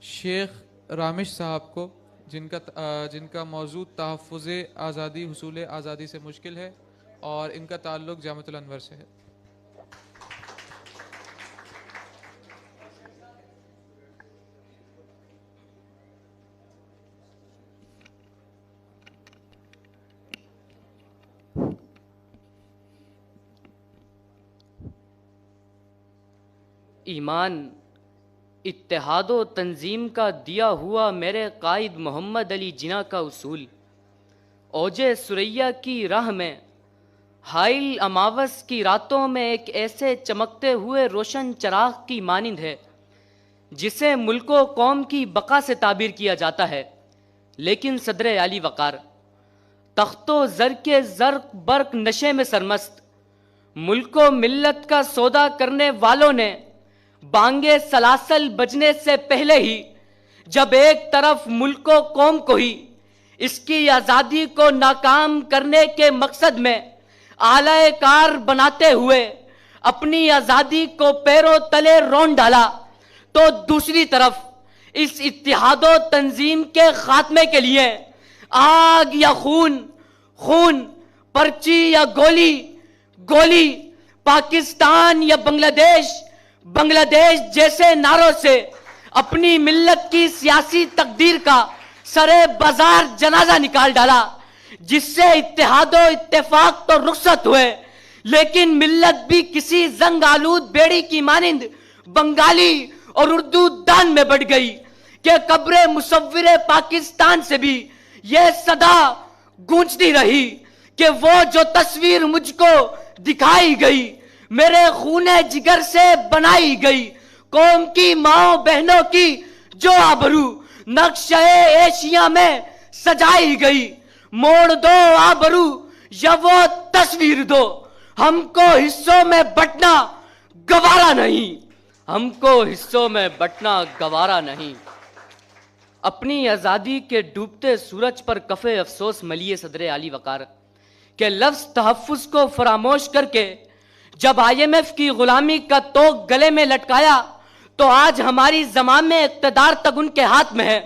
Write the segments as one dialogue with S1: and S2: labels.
S1: شیخ رامش صاحب کو، جن کا موضوع تحفظ آزادی، حصول آزادی سے مشکل ہے اور ان کا تعلق جامعۃ الانور سے ہے۔
S2: ایمان اتحاد و تنظیم کا دیا ہوا میرے قائد محمد علی جناح کا اصول، اوج ثریا کی راہ میں حائل اماوس کی راتوں میں ایک ایسے چمکتے ہوئے روشن چراغ کی مانند ہے جسے ملک و قوم کی بقا سے تعبیر کیا جاتا ہے، لیکن صدر عالی وقار تخت و زر کے زرق برق نشے میں سرمست ملک و ملت کا سودا کرنے والوں نے بانگے سلاسل بجنے سے پہلے ہی، جب ایک طرف ملک و قوم کو ہی اس کی آزادی کو ناکام کرنے کے مقصد میں آلہ کار بناتے ہوئے اپنی آزادی کو پیروں تلے رون ڈالا، تو دوسری طرف اس اتحاد و تنظیم کے خاتمے کے لیے آگ یا خون، خون، پرچی یا گولی، گولی، پاکستان یا بنگلہ دیش، بنگلہ دیش جیسے نعروں سے اپنی ملت کی سیاسی تقدیر کا سرے بازار جنازہ نکال ڈالا، جس سے اتحاد و اتفاق تو رخصت ہوئے، لیکن ملت بھی کسی زنگ آلود بیڑی کی مانند بنگالی اور اردو دان میں بڑھ گئی کہ قبر مصور پاکستان سے بھی یہ صدا گونجتی رہی کہ وہ جو تصویر مجھ کو دکھائی گئی میرے خون جگر سے بنائی گئی، قوم کی ماں بہنوں کی جو آبرو نقشہ ایشیا میں سجائی گئی، موڑ دو آبرو یا وہ تصویر دو، ہم کو حصوں میں بٹنا گوارا نہیں، ہم کو حصوں میں بٹنا گوارا نہیں۔ اپنی آزادی کے ڈوبتے سورج پر کف افسوس ملیے صدر عالی وقار کہ لفظ تحفظ کو فراموش کر کے جب آئی ایم ایف کی غلامی کا توق گلے میں لٹکایا تو آج ہماری زمام اقتدار تک ان کے ہاتھ میں ہے۔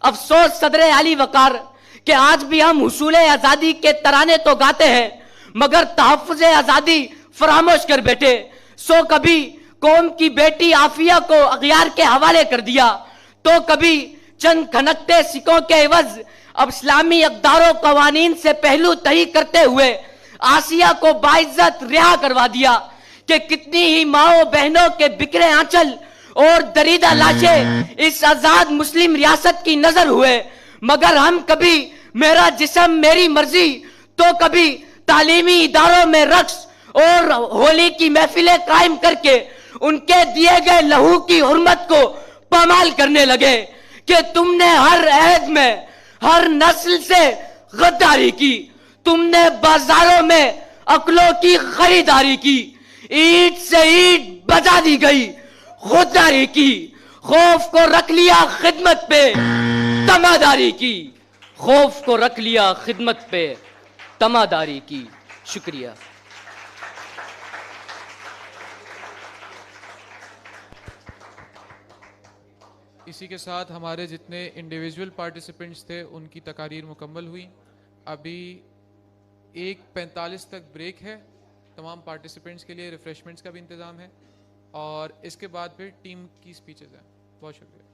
S2: افسوس صدر عالی وقار کہ آج بھی ہم حصول آزادی کے ترانے تو گاتے ہیں مگر تحفظ آزادی فراموش کر بیٹھے، سو کبھی قوم کی بیٹی عافیہ کو اغیار کے حوالے کر دیا، تو کبھی چند کھنکتے سکوں کے عوض اب اسلامی اقدار و قوانین سے پہلو تہی کرتے ہوئے آسیہ کو باعزت رہا کروا دیا کہ کتنی ہی ماؤں بہنوں کے بکھرے آنچل اور دریدہ لاشیں اس آزاد مسلم ریاست کی نظر ہوئے، مگر ہم کبھی میرا جسم میری مرضی تو کبھی تعلیمی اداروں میں رقص اور ہولی کی محفلیں قائم کر کے ان کے دیے گئے لہو کی حرمت کو پامال کرنے لگے کہ تم نے ہر عہد میں ہر نسل سے غداری کی، تم نے بازاروں میں عقلوں کی خریداری کی، اینٹ سے اینٹ بجا دی گئی، خودداری کی، خوف کو رکھ لیا خدمت پہ تماداری کی، خوف کو رکھ لیا خدمت پہ تماداری کی۔ شکریہ۔
S1: اسی کے ساتھ ہمارے جتنے انڈیویجول پارٹیسپینٹس تھے ان کی تقاریر مکمل ہوئی۔ ابھی 1:45 تک بریک ہے، تمام پارٹیسپینٹس کے لیے ریفریشمنٹس کا بھی انتظام ہے، اور اس کے بعد پھر ٹیم کی سپیچز ہیں۔ بہت شکریہ۔